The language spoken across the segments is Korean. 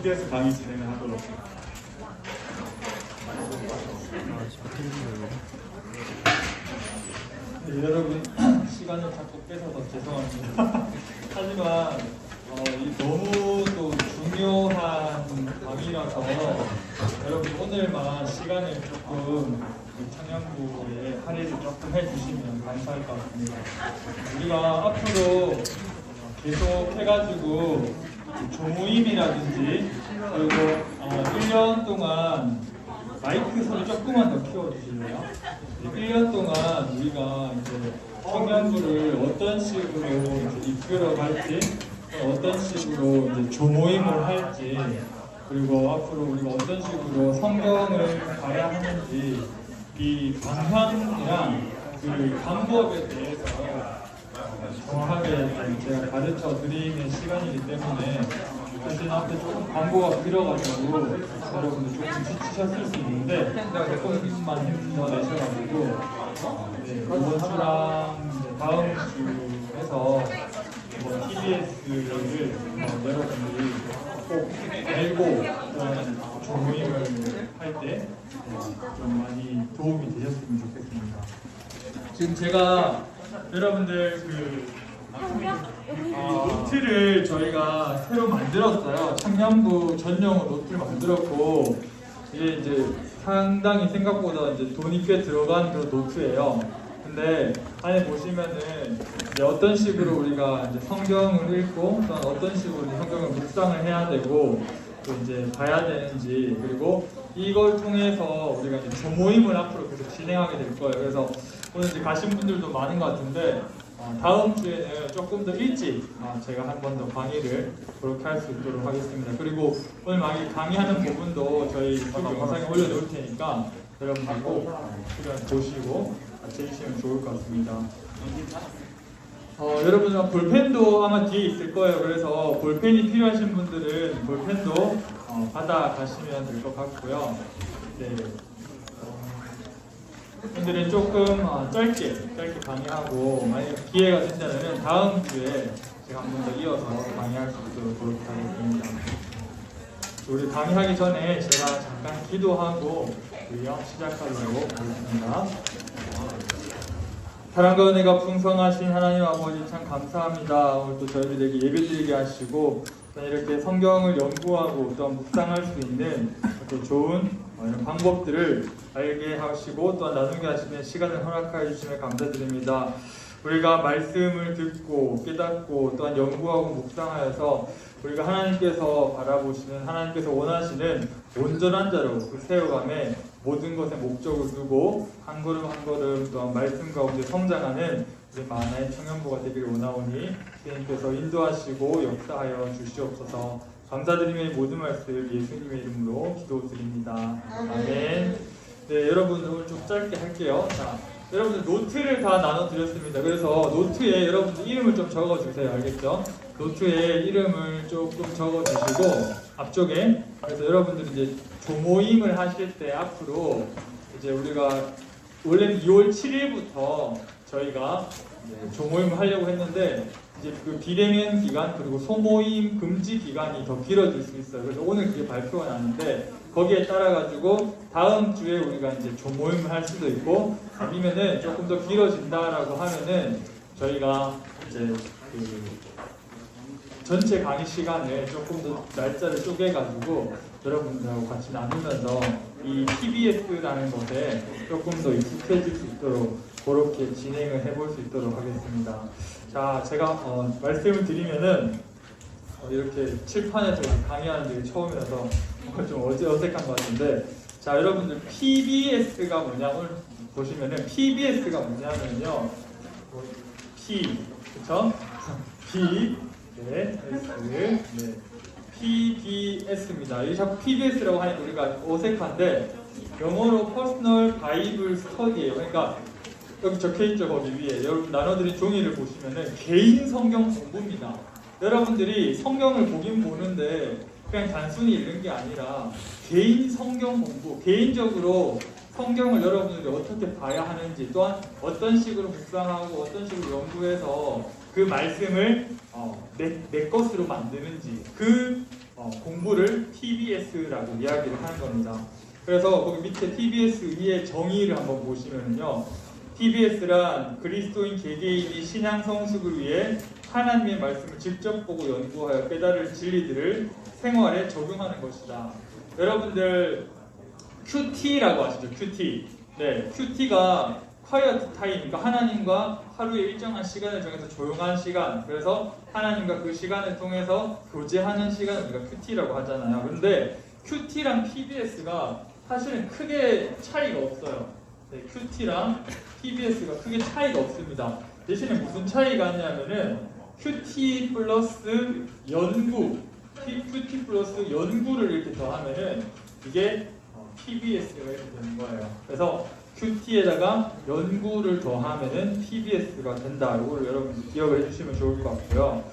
TBS 강의 진행을 하도록. 네, 여러분 시간을 자꾸 뺏어서 죄송합니다. 하지만 이 너무 또 중요한 강의라서 여러분 오늘만 시간을 조금 청년부에 할애를 조금 해주시면 감사할 것 같습니다. 우리가 앞으로 계속 해가지고 조모임이라든지 그리고 1년 동안 마이크 소리 조금만 더 키워주실래요? 1년 동안 우리가 이제 청년부를 어떤 식으로 이제 이끌어갈지, 어떤 식으로 이제 조모임을 할지, 그리고 앞으로 우리가 어떤 식으로 성경을 봐야 하는지 이 방향이랑 그 방법에 대해서 정확하게 제가 가르쳐 드리는 시간이기 때문에 사실 앞에 조금 광고가 길어가지고 여러분들 조금 지치셨을 수 있는데 조금만 힘더 내셔가지고 이번 주랑 다음 주에서 TBS를 여러분들이 꼭 알고 조모임을 할 때 좀 많이 도움이 되셨으면 좋겠습니다. 지금 제가 여러분들 노트를 저희가 새로 만들었어요. 청년부 전용으로 노트를 만들었고 이게 상당히 생각보다 돈이 꽤 들어간 그런 노트예요. 근데 안에 보시면은 어떤 식으로 우리가 성경을 읽고 또한 어떤 식으로 성경을 묵상을 해야 되고 또 봐야 되는지, 그리고 이걸 통해서 우리가 조모임을 앞으로 계속 진행하게 될 거예요. 그래서 오늘 가신 분들도 많은 것 같은데 다음 주에는 조금 더 일찍 제가 한 번 더 강의를 그렇게 할 수 있도록 하겠습니다. 그리고 오늘 만약에 강의하는 부분도 저희 영상에 올려놓을 테니까 여러분들 꼭 보시고 같이 해주시면 좋을 것 같습니다. 여러분 볼펜도 아마 뒤에 있을 거예요. 그래서 볼펜이 필요하신 분들은 볼펜도 받아가시면 될 것 같고요. 네. 오늘은 조금 짧게 강의하고 만약에 기회가 된다면 다음 주에 제가 한 번 더 이어서 강의할 수 있도록 하겠습니다. 우리 강의하기 전에 제가 잠깐 기도하고 시작하려고 하겠습니다. 사랑과 은혜가 풍성하신 하나님 아버지 참 감사합니다. 오늘 또 저희들에게 예배드리게 하시고 이렇게 성경을 연구하고 또 묵상할 수 있는 이렇게 좋은 이런 방법들을 알게 하시고 또한 나누게 하시는 시간을 허락하여 주시며 감사드립니다. 우리가 말씀을 듣고 깨닫고 또한 연구하고 묵상하여서 우리가 하나님께서 바라보시는, 하나님께서 원하시는 온전한 자로 세워감에 모든 것에 목적을 두고 한 걸음 한 걸음 또한 말씀 가운데 성장하는 우리 만화의 청년부가 되기를 원하오니 주님께서 인도하시고 역사하여 주시옵소서. 감사드리며 모든 말씀 예수님의 이름으로 기도드립니다. 아멘. 네, 여러분 오늘 좀 짧게 할게요. 자, 여러분들 노트를 다 나눠드렸습니다. 그래서 노트에 여러분들 이름을 좀 적어주세요. 알겠죠? 노트에 이름을 조금 적어주시고 앞쪽에, 그래서 여러분들이 조모임을 하실 때 앞으로 우리가 원래는 2월 7일부터 저희가 조모임을 하려고 했는데 그 비대면 기간 그리고 소모임 금지 기간이 더 길어질 수 있어요. 그래서 오늘 그게 발표가 나는데 거기에 따라 가지고 다음 주에 우리가 조모임을 할 수도 있고 아니면은 조금 더 길어진다라고 하면은 저희가 전체 강의 시간을 조금 더 날짜를 쪼개가지고 여러분들하고 같이 나누면서 이 TBS라는 것에 조금 더 익숙해질 수 있도록 그렇게 진행을 해볼 수 있도록 하겠습니다. 자, 제가 말씀을 드리면은 이렇게 칠판에서 강의하는 게 처음이라서 뭔가 좀 어색한 것 같은데, 자, 여러분들 PBS가 뭐냐, 오늘 보시면은 PBS가 뭐냐면요, P, 그쵸? B, 네, S, 네, PBS입니다. 이 자꾸 PBS라고 하니까 우리가 어색한데 영어로 퍼스널 바이블 스터디예요. 그러니까 여기 적혀있죠, 거기 위에. 여러분 나눠드린 종이를 보시면은 개인 성경 공부입니다. 여러분들이 성경을 보긴 보는데 그냥 단순히 읽는 게 아니라 개인 성경 공부, 개인적으로 성경을 여러분들이 어떻게 봐야 하는지, 또한 어떤 식으로 묵상하고 어떤 식으로 연구해서 그 말씀을 내 것으로 만드는지, 그 공부를 TBS라고 이야기를 하는 겁니다. 그래서 거기 밑에 TBS2의 정의를 한번 보시면요. TBS란 그리스도인 개개인이 신앙 성숙을 위해 하나님의 말씀을 직접 보고 연구하여 깨달을 진리들을 생활에 적용하는 것이다. 여러분들 QT라고 아시죠? QT. 네, QT가 quiet time, 그러니까 하나님과 하루에 일정한 시간을 정해서 조용한 시간, 그래서 하나님과 그 시간을 통해서 교제하는 시간을 우리가 QT라고 하잖아요. 근데 QT랑 PBS가 사실은 크게 차이가 없어요. 네, QT랑 PBS가 크게 차이가 없습니다. 대신에 무슨 차이가 있냐면은 QT 플러스 연구, QT 플러스 연구를 이렇게 더하면은 이게 PBS가 이렇게 되는 거예요. 그래서 QT에다가 연구를 더하면은 PBS가 된다. 이걸 여러분들 기억을 해주시면 좋을 것 같고요.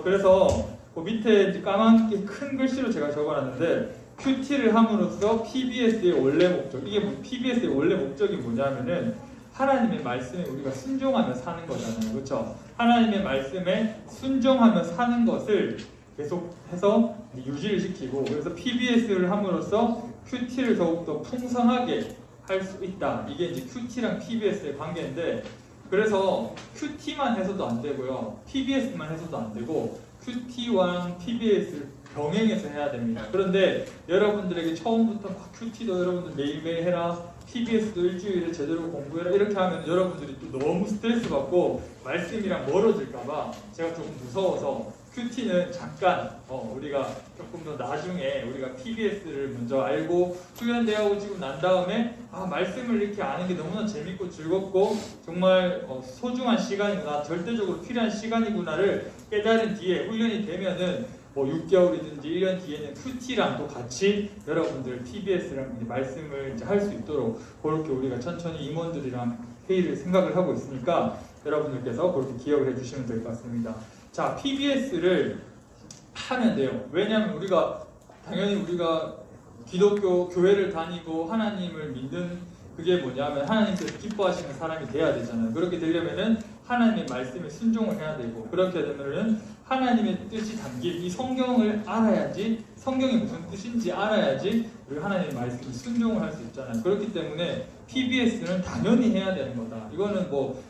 그래서 그 밑에 이제 까맣게 큰 글씨로 제가 적어놨는데 QT를 함으로써 PBS의 원래 목적, 이게 PBS의 원래 목적이 뭐냐면은 하나님의 말씀에 우리가 순종하며 사는 거잖아요. 그렇죠? 하나님의 말씀에 순종하며 사는 것을 계속해서 유지를 시키고, 그래서 PBS를 함으로써 QT를 더욱더 풍성하게 할 수 있다. 이게 이제 QT랑 PBS의 관계인데, 그래서 QT만 해서도 안 되고요, PBS만 해서도 안 되고 QT와 PBS를 병행해서 해야 됩니다. 그런데 여러분들에게 처음부터 QT도 여러분들 매일매일 해라, PBS도 일주일에 제대로 공부해라 이렇게 하면 여러분들이 또 너무 스트레스 받고 말씀이랑 멀어질까봐 제가 조금 무서워서 QT는 잠깐 우리가 조금 더 나중에 우리가 PBS를 먼저 알고 훈련대하고 지금 난 다음에 말씀을 이렇게 아는 게 너무나 재밌고 즐겁고 정말 소중한 시간이구나, 절대적으로 필요한 시간이구나를 깨달은 뒤에 훈련이 되면은 6개월이든지 1년 뒤에는 QT랑 또 같이 여러분들 PBS랑 말씀을 이제 할 수 있도록 그렇게 우리가 천천히 임원들이랑 회의를 생각을 하고 있으니까 여러분들께서 그렇게 기억을 해주시면 될 것 같습니다. 자, PBS를 하면 돼요. 왜냐하면 당연히 우리가 기독교 교회를 다니고 하나님을 믿는 그게 뭐냐면 하나님께서 기뻐하시는 사람이 돼야 되잖아요. 그렇게 되려면은 하나님의 말씀에 순종을 해야 되고, 그렇게 되면은 하나님의 뜻이 담긴 이 성경을 알아야지, 성경이 무슨 뜻인지 알아야지 우리 하나님의 말씀에 순종을 할 수 있잖아요. 그렇기 때문에 PBS는 당연히 해야 되는 거다. 이거는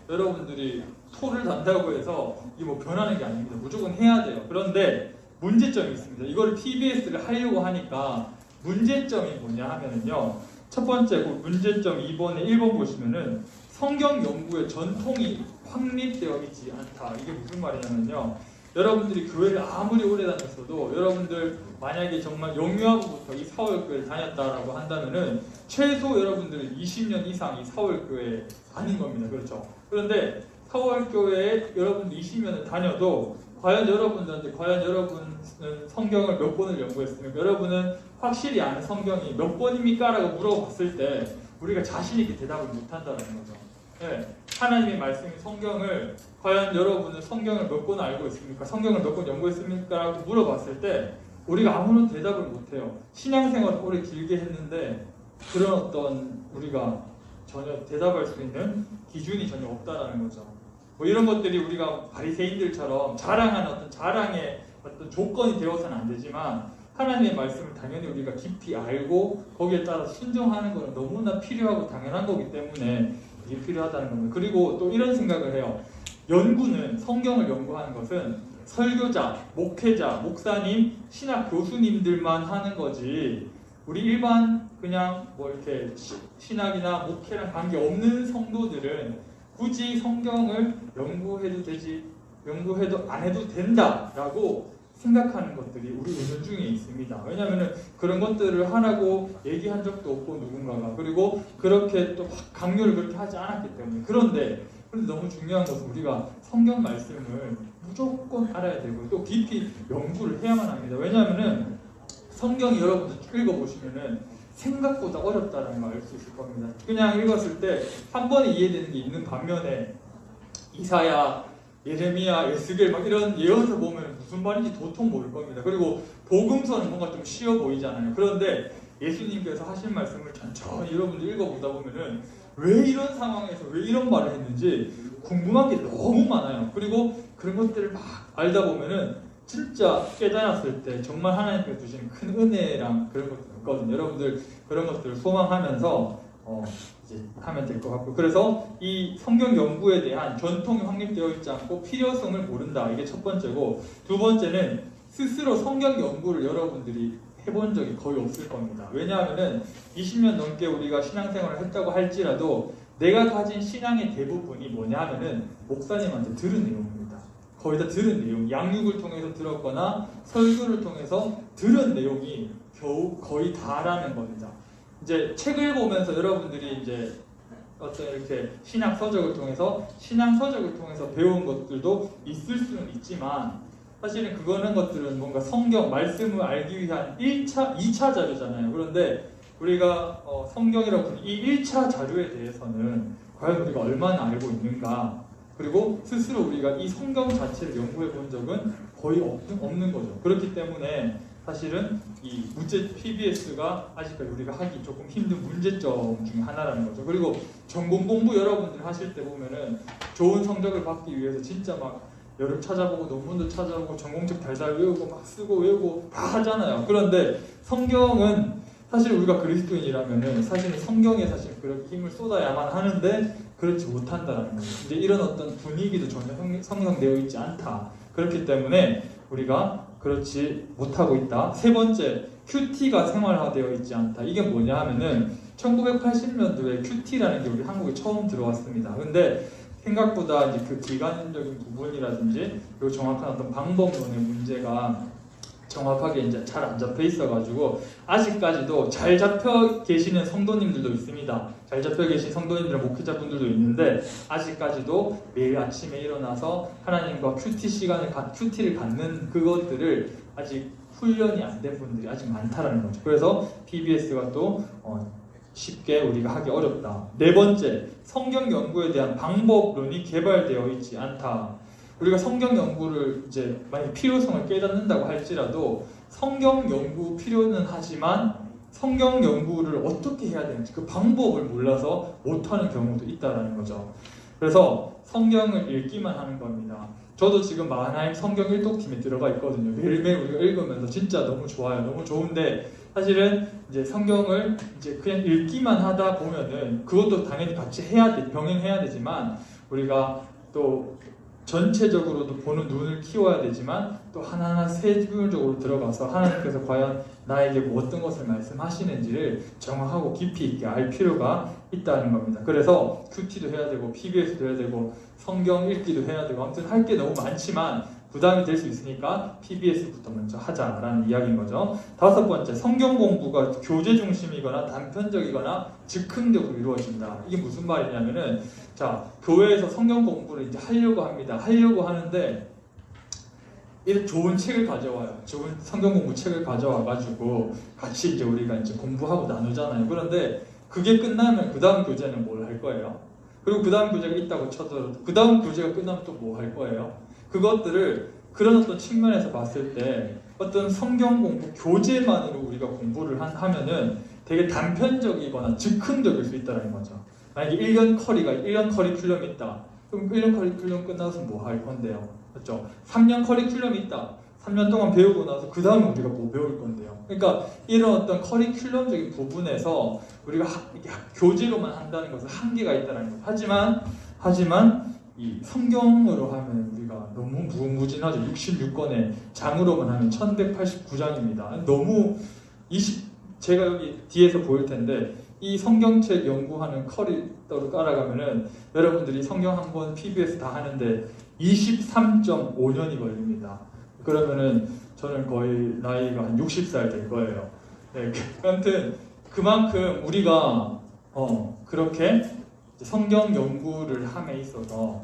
여러분들이 토를 단다고 해서 이게 변하는 게 아닙니다. 무조건 해야 돼요. 그런데 문제점이 있습니다. 이거를 PBS를 하려고 하니까 문제점이 뭐냐 하면은요, 첫 번째 문제점 2번에 1번 보시면은 성경 연구의 전통이 확립되어 있지 않다. 이게 무슨 말이냐면요, 여러분들이 교회를 아무리 오래 다녔어도 여러분들 만약에 정말 영유아부부터 이 사월교회를 다녔다라고 한다면은 최소 여러분들은 20년 이상 이 사월교회에 다닌 겁니다. 그렇죠? 그런데 사월교회에 여러분들 20년을 다녀도 과연 여러분은 성경을 몇 번을 연구했습니까? 여러분은 확실히 아는 성경이 몇 번입니까? 라고 물어봤을 때 우리가 자신 있게 대답을 못한다는 거죠. 네, 하나님의 말씀인 성경을 과연 여러분은 성경을 몇 번 알고 있습니까? 성경을 몇 번 연구했습니까? 라고 물어봤을 때 우리가 아무런 대답을 못해요. 신앙생활을 오래 길게 했는데 그런 어떤 우리가 전혀 대답할 수 있는 기준이 전혀 없다라는 거죠. 이런 것들이 우리가 바리새인들처럼 자랑하는 자랑의 조건이 되어서는 안 되지만 하나님의 말씀을 당연히 우리가 깊이 알고 거기에 따라 순종하는 것은 너무나 필요하고 당연한 거기 때문에 이게 필요하다는 겁니다. 그리고 또 이런 생각을 해요. 연구는, 성경을 연구하는 것은 설교자, 목회자, 목사님, 신학 교수님들만 하는 거지 우리 일반 그냥 이렇게 신학이나 목회랑 관계없는 성도들은 굳이 성경을 연구해도 안 해도 된다라고 생각하는 것들이 우리 은연중에 있습니다. 왜냐하면 그런 것들을 하라고 얘기한 적도 없고 누군가가, 그리고 그렇게 또 강요를 그렇게 하지 않았기 때문에. 그런데 너무 중요한 것은 우리가 성경 말씀을 무조건 알아야 되고 또 깊이 연구를 해야만 합니다. 왜냐하면 성경이 여러분들 읽어보시면은 생각보다 어렵다는 걸 알 수 있을 겁니다. 그냥 읽었을 때 한 번에 이해되는 게 있는 반면에 이사야, 예레미야, 에스겔 이런 예언서 보면 무슨 말인지 도통 모를 겁니다. 그리고 복음서는 뭔가 좀 쉬워 보이잖아요. 그런데 예수님께서 하신 말씀을 천천히 여러분들 읽어보다 보면은 왜 이런 상황에서 왜 이런 말을 했는지 궁금한 게 너무 많아요. 그리고 그런 것들을 막 알다 보면은 진짜 깨달았을 때 정말 하나님께서 주신 큰 은혜랑 그런 것들 있거든요. 여러분들 그런 것들을 소망하면서 이제 하면 될 것 같고, 그래서 이 성경 연구에 대한 전통이 확립되어 있지 않고 필요성을 모른다. 이게 첫 번째고, 두 번째는 스스로 성경 연구를 여러분들이 해본 적이 거의 없을 겁니다. 왜냐하면은 20년 넘게 우리가 신앙생활을 했다고 할지라도 내가 가진 신앙의 대부분이 뭐냐 하면은 목사님한테 들은 내용입니다. 거의 다 들은 내용, 양육을 통해서 들었거나 설교를 통해서 들은 내용이 거의 다라는 겁니다. 이제 책을 보면서 여러분들이 이제 어떤 이렇게 신학 서적을 통해서 배운 것들도 있을 수는 있지만, 사실은 그거는 것들은 뭔가 성경 말씀을 알기 위한 1차, 2차 자료잖아요. 그런데 우리가 성경이라고 부르는 이 1차 자료에 대해서는 과연 우리가 얼마나 알고 있는가, 그리고 스스로 우리가 이 성경 자체를 연구해 본 적은 거의 없는 거죠. 그렇기 때문에 사실은 이 문제 PBS가 아직까지 우리가 하기 조금 힘든 문제점 중에 하나라는 거죠. 그리고 전공 공부 여러분들 하실 때 보면은 좋은 성적을 받기 위해서 진짜 막 여름 찾아보고 논문도 찾아보고 전공책 달달 외우고 막 쓰고 외우고 다 하잖아요. 그런데 성경은 사실 우리가 그리스도인이라면은 사실은 성경에 사실 그렇게 힘을 쏟아야만 하는데 그렇지 못한다라는 거죠. 이제 이런 어떤 분위기도 전혀 형성되어 있지 않다. 그렇기 때문에 우리가 그렇지 못하고 있다. 세 번째, 큐티가 생활화되어 있지 않다. 이게 뭐냐 하면은 1980년도에 큐티라는 게 우리 한국에 처음 들어왔습니다. 근데 생각보다 이제 그 기간적인 부분이라든지 그리고 정확한 어떤 방법론의 문제가 정확하게 이제 잘 안 잡혀 있어가지고 아직까지도 잘 잡혀 계시는 성도님들도 있습니다. 잘 잡혀 계신 성도님들, 목회자분들도 있는데 아직까지도 매일 아침에 일어나서 하나님과 큐티를 갖는 그것들을 아직 훈련이 안 된 분들이 아직 많다라는 거죠. 그래서 PBS가 또 쉽게 우리가 하기 어렵다. 네 번째, 성경 연구에 대한 방법론이 개발되어 있지 않다. 우리가 성경 연구를 이제 만약 필요성을 깨닫는다고 할지라도 성경 연구 필요는 하지만 성경 연구를 어떻게 해야 되는지 그 방법을 몰라서 못하는 경우도 있다라는 거죠. 그래서 성경을 읽기만 하는 겁니다. 저도 지금 마하나임 성경 일독팀에 들어가 있거든요. 매일매일 우리가 읽으면서 진짜 너무 좋아요. 너무 좋은데 사실은 이제 성경을 이제 그냥 읽기만 하다 보면은 그것도 당연히 같이 병행해야 되지만 우리가 또 전체적으로도 보는 눈을 키워야 되지만 또 하나하나 세부적으로 들어가서 하나님께서 과연 나에게 뭐 어떤 것을 말씀하시는지를 정확하고 깊이 있게 알 필요가 있다는 겁니다. 그래서 큐티도 해야 되고 PBS도 해야 되고 성경 읽기도 해야 되고 아무튼 할 게 너무 많지만 부담이 될 수 있으니까 PBS부터 먼저 하자라는 이야기인 거죠. 다섯 번째, 성경 공부가 교재 중심이거나 단편적이거나 즉흥적으로 이루어진다. 이게 무슨 말이냐면은 자, 교회에서 성경 공부를 이제 하려고 합니다. 하려고 하는데 이렇게 좋은 책을 가져와요. 좋은 성경 공부 책을 가져와가지고 같이 이제 우리가 이제 공부하고 나누잖아요. 그런데 그게 끝나면 그 다음 교재는 뭘 할 거예요? 그리고 그 다음 교재가 있다고 쳐도 그 다음 교재가 끝나면 또 뭐 할 거예요? 그것들을 그런 어떤 측면에서 봤을 때 어떤 성경 공부 교재만으로 우리가 공부를 하면은 되게 단편적이거나 즉흥적일 수 있다는 거죠. 만약에 1년 커리큘럼이 있다. 그럼 1년 커리큘럼 끝나서 뭐 할 건데요? 그렇죠? 3년 커리큘럼이 있다. 3년 동안 배우고 나서 그 다음에 우리가 뭐 배울 건데요? 그러니까 이런 어떤 커리큘럼적인 부분에서 우리가 교재로만 한다는 것은 한계가 있다는 거죠. 하지만 이 성경으로 하면 우리가 너무 무궁무진하죠. 66권에 장으로만 하면 1189장입니다. 너무 제가 여기 뒤에서 보일 텐데 이 성경책 연구하는 커리더로 깔아가면은 여러분들이 성경 한 권 PBS 다 하는데 23.5년이 걸립니다. 그러면은 저는 거의 나이가 한 60살 될 거예요. 네, 아무튼 그만큼 우리가 그렇게 성경 연구를 함에 있어서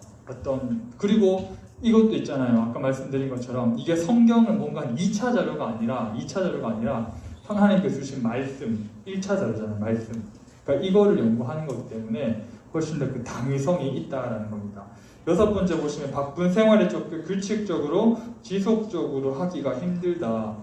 그리고 이것도 있잖아요. 아까 말씀드린 것처럼 이게 성경은 뭔가 2차 자료가 아니라 하나님께서 주신 말씀 1차 자료잖아요. 말씀. 그러니까 이거를 연구하는 거기 때문에 훨씬 더 그 당위성이 있다라는 겁니다. 여섯 번째 보시면 바쁜 생활에 쫓겨 규칙적으로 지속적으로 하기가 힘들다.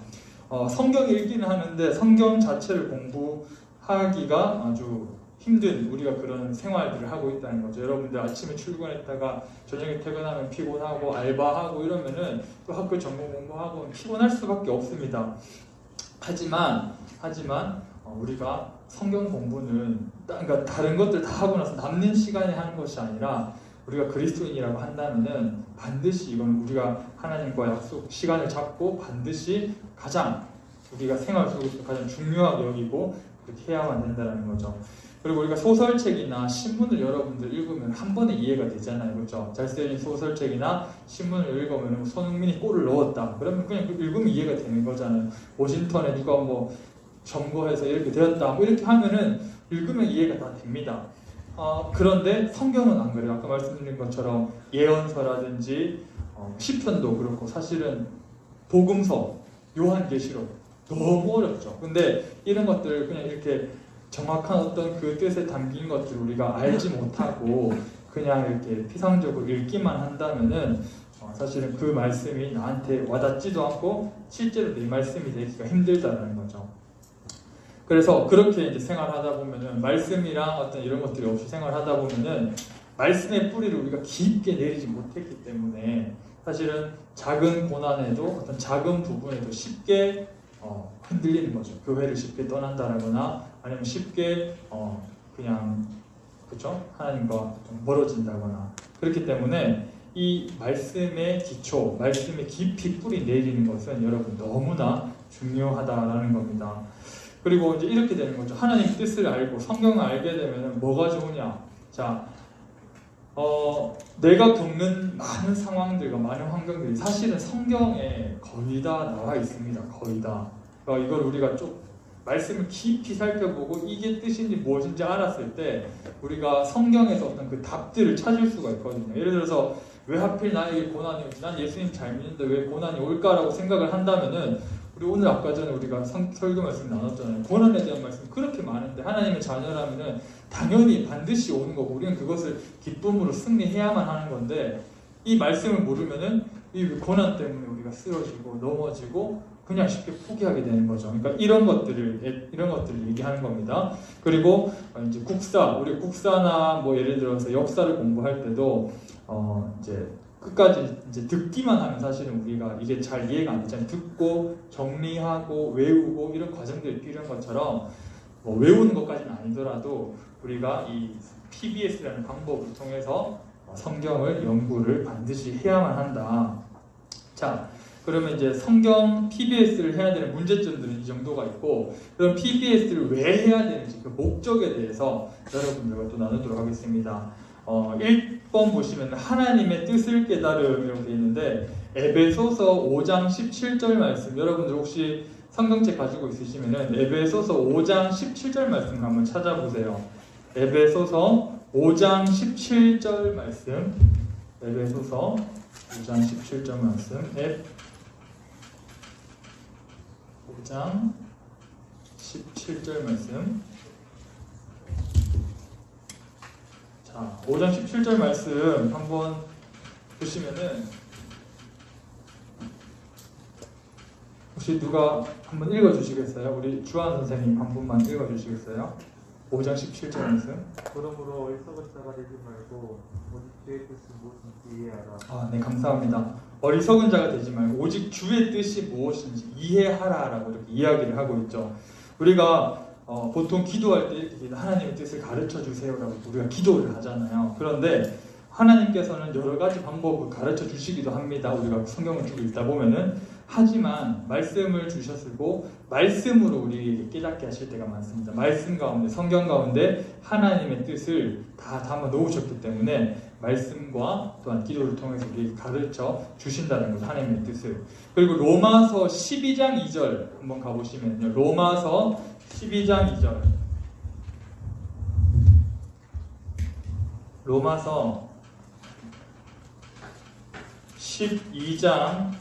성경 읽기는 하는데 성경 자체를 공부하기가 아주 힘든 우리가 그런 생활들을 하고 있다는 거죠. 여러분들 아침에 출근했다가 저녁에 퇴근하면 피곤하고 알바하고 이러면은 또 학교 전공 공부하고 피곤할 수밖에 없습니다. 하지만 우리가 성경 공부는 그러니까 다른 것들 다 하고 나서 남는 시간에 하는 것이 아니라 우리가 그리스도인이라고 한다면은 반드시 이건 우리가 하나님과 약속 시간을 잡고 반드시 가장 우리가 생활 속에서 가장 중요하게 여기고 그렇게 해야만 된다는 거죠. 그리고 우리가 소설책이나 신문을 여러분들 읽으면 한 번에 이해가 되잖아요, 그렇죠? 잘 쓰여진 소설책이나 신문을 읽으면 손흥민이 골을 넣었다. 그러면 그냥 읽으면 이해가 되는 거잖아요. 워싱턴에 누가 뭐 점거해서 이렇게 되었다. 뭐 이렇게 하면은 읽으면 이해가 다 됩니다. 그런데 성경은 안 그래요. 아까 말씀드린 것처럼 예언서라든지 시편도 그렇고 사실은 복음서, 요한계시록 너무 어렵죠. 근데 이런 것들을 그냥 이렇게 정확한 어떤 그 뜻에 담긴 것들을 우리가 알지 못하고 그냥 이렇게 피상적으로 읽기만 한다면은 사실은 그 말씀이 나한테 와닿지도 않고 실제로 내 말씀이 되기가 힘들다는 거죠. 그래서 그렇게 이제 생활하다 보면은 말씀이랑 어떤 이런 것들이 없이 생활하다 보면은 말씀의 뿌리를 우리가 깊게 내리지 못했기 때문에 사실은 작은 고난에도 어떤 작은 부분에도 쉽게 흔들리는 거죠. 교회를 쉽게 떠난다거나 아니면 쉽게 그냥 그렇죠? 하나님과 좀 멀어진다거나 그렇기 때문에 이 말씀의 기초, 말씀의 깊이 뿌리 내리는 것은 여러분 너무나 중요하다라는 겁니다. 그리고 이제 이렇게 되는 거죠. 하나님 뜻을 알고 성경을 알게 되면 뭐가 좋으냐? 자, 내가 겪는 많은 상황들과 많은 환경들이 사실은 성경에 거의 다 나와 있습니다. 거의 다. 그러니까 이걸 우리가 좀 말씀을 깊이 살펴보고 이게 뜻인지 무엇인지 알았을 때 우리가 성경에서 어떤 그 답들을 찾을 수가 있거든요. 예를 들어서 왜 하필 나에게 고난이 오지? 난 예수님 잘 믿는데 왜 고난이 올까라고 생각을 한다면은 우리 오늘 아까 전에 우리가 설교 말씀 나눴잖아요. 고난에 대한 말씀 그렇게 많은데 하나님의 자녀라면은 당연히 반드시 오는 거고 우리는 그것을 기쁨으로 승리해야만 하는 건데 이 말씀을 모르면은 이 고난 때문에 우리가 쓰러지고 넘어지고 그냥 쉽게 포기하게 되는 거죠. 그러니까 이런 것들을 얘기하는 겁니다. 그리고 이제 우리 국사나 뭐 예를 들어서 역사를 공부할 때도 이제 끝까지 이제 듣기만 하면 사실은 우리가 이게 잘 이해가 안 되잖아요. 듣고 정리하고 외우고 이런 과정들이 필요한 것처럼 뭐 외우는 것까지는 아니더라도 우리가 이 PBS라는 방법을 통해서 성경을 연구를 반드시 해야만 한다. 자, 그러면 이제 성경 PBS를 해야 되는 문제점들은 이 정도가 있고 그럼 PBS를 왜 해야 되는지 그 목적에 대해서 여러분들과 또 나누도록 하겠습니다. 1번 보시면 하나님의 뜻을 깨달음이라고 되어 있는데 에베소서 5장 17절 말씀 여러분들 혹시 성경책 가지고 있으시면 에베소서 5장 17절 말씀 한번 찾아보세요. 에베소서 5장 17절 말씀 에베소서 5장 17절 말씀 5장 17절 말씀 자, 5장 17절 말씀 한번 보시면은 혹시 누가 한번 읽어주시겠어요? 우리 주한 선생님 한 분만 읽어주시겠어요? 5장 17절 말씀 그러므로 어리석은 자가 되지 말고 오직 주의 뜻이 무엇인지 이해하라. 네, 감사합니다. 어리석은 자가 되지 말고 오직 주의 뜻이 무엇인지 이해하라라고 이렇게 이야기를 하고 있죠. 우리가 보통 기도할 때 이렇게 하나님의 뜻을 가르쳐 주세요라고 우리가 기도를 하잖아요. 그런데 하나님께서는 여러 가지 방법을 가르쳐 주시기도 합니다. 우리가 성경을 쭉 읽다 보면은 하지만 말씀을 주셨고 말씀으로 우리에게 깨닫게 하실 때가 많습니다. 말씀 가운데 성경 가운데 하나님의 뜻을 다 담아 놓으셨기 때문에 말씀과 또한 기도를 통해서 우리에게 가르쳐 주신다는 거죠. 하나님의 뜻을. 그리고 로마서 12장 2절 한번 가보시면요. 로마서 12장 2절 로마서 12장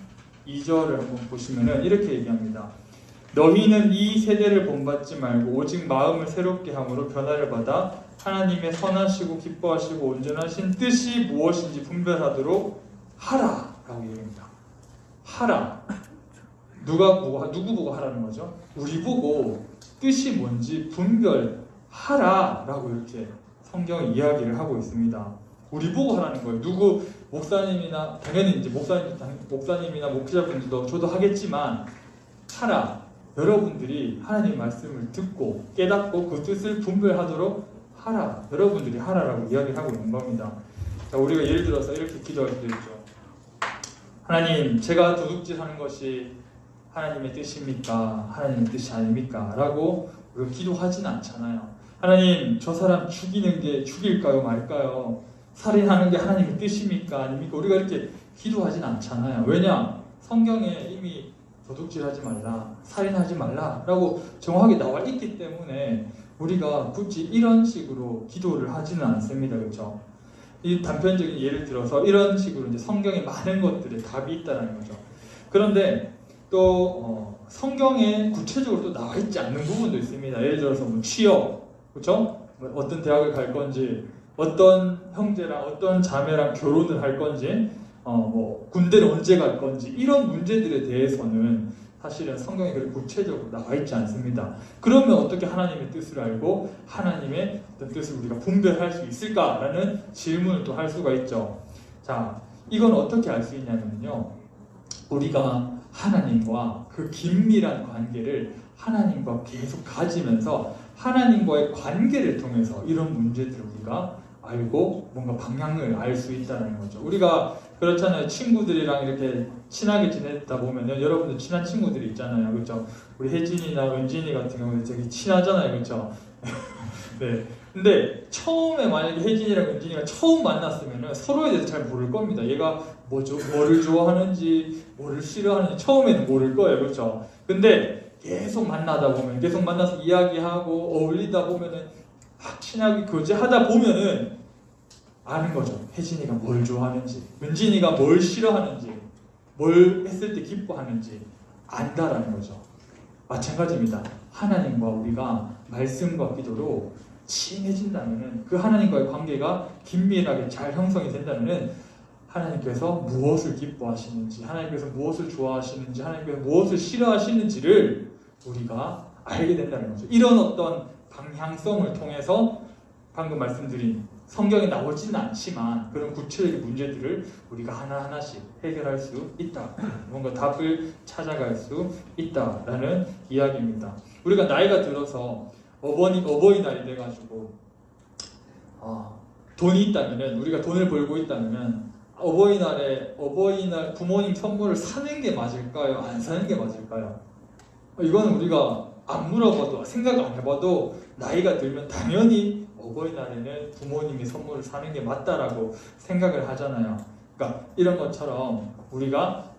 2절을 한번 보시면은 이렇게 얘기합니다. 너희는 이 세대를 본받지 말고 오직 마음을 새롭게 함으로 변화를 받아 하나님의 선하시고 기뻐하시고 온전하신 뜻이 무엇인지 분별하도록 하라 라고 얘기합니다. 하라. 누구 보고 하라는 거죠? 우리 보고 뜻이 뭔지 분별하라는 하라라고 이렇게 성경이 이야기를 하고 있습니다. 우리 보고 하라는 거예요. 누구 목사님이나 당연히 이제 목사님이나 목회자분들도 저도 하겠지만 하라. 여러분들이 하나님 말씀을 듣고 깨닫고 그 뜻을 분별하도록 하라. 여러분들이 하라라고 이야기를 하고 있는 겁니다. 자, 우리가 예를 들어서 이렇게 기도할 수도 있죠. 하나님, 제가 도둑질하는 것이 하나님의 뜻입니까? 하나님의 뜻이 아닙니까? 라고 우리가 기도하지는 않잖아요. 하나님, 저 사람 죽이는 게 죽일까요? 말까요? 살인하는 게 하나님의 뜻입니까? 아닙니까? 우리가 이렇게 기도하진 않잖아요. 왜냐? 성경에 이미 도둑질하지 말라, 살인하지 말라라고 정확하게 나와 있기 때문에 우리가 굳이 이런 식으로 기도를 하지는 않습니다. 그렇죠? 이 단편적인 예를 들어서 이런 식으로 이제 성경에 많은 것들에 답이 있다는 거죠. 그런데 또 성경에 구체적으로 또 나와 있지 않는 부분도 있습니다. 예를 들어서 뭐 취업, 그렇죠? 어떤 대학을 갈 건지, 어떤 형제랑 어떤 자매랑 결혼을 할 건지, 뭐 군대를 언제 갈 건지 이런 문제들에 대해서는 사실은 성경에 그렇게 구체적으로 나와 있지 않습니다. 그러면 어떻게 하나님의 뜻을 알고 하나님의 어떤 뜻을 우리가 분별할 수 있을까라는 질문을 또 할 수가 있죠. 자, 이건 어떻게 알 수 있냐면요, 우리가 하나님과 그 긴밀한 관계를 하나님과 계속 가지면서 하나님과의 관계를 통해서 이런 문제들을 우리가 알고 뭔가 방향을 알 수 있다는 거죠. 우리가 그렇잖아요. 친구들이랑 이렇게 친하게 지내다 보면요, 여러분들 친한 친구들이 있잖아요. 그렇죠? 우리 혜진이나 은진이 같은 경우는 되게 친하잖아요. 그렇죠? 네. 근데 처음에 만약에 혜진이랑 은진이가 처음 만났으면 서로에 대해서 잘 모를 겁니다. 얘가 뭐를 좋아하는지, 뭐를 싫어하는지 처음에는 모를 거예요. 그렇죠? 근데 계속 만나다 보면, 계속 만나서 이야기하고 어울리다 보면은 막 친하게 교제하다 보면은 아는 거죠. 혜진이가 뭘 좋아하는지, 은진이가 뭘 싫어하는지, 뭘 했을 때 기뻐하는지 안다라는 거죠. 마찬가지입니다. 하나님과 우리가 말씀과 기도로 친해진다면은, 그 하나님과의 관계가 긴밀하게 잘 형성이 된다면은 하나님께서 무엇을 기뻐하시는지, 하나님께서 무엇을 좋아하시는지, 하나님께서 무엇을 싫어하시는지를 우리가 알게 된다는 거죠. 이런 어떤 방향성을 통해서 방금 말씀드린 성경에 나오지는 않지만 그런 구체적인 문제들을 우리가 하나하나씩 해결할 수 있다. 뭔가 답을 찾아갈 수 있다라는 이야기입니다. 우리가 나이가 들어서 어버이날이 돼가지고 돈이 있다면은, 우리가 돈을 벌고 있다면은 어버이날 부모님 선물을 사는 게 맞을까요? 안 사는 게 맞을까요? 이건 우리가 안 물어봐도, 생각 안 해봐도 나이가 들면 당연히 어버이날에는 부모님이 선물을 사는 게 맞다라고 생각을 하잖아요. 그러니까 이런 것처럼 우리가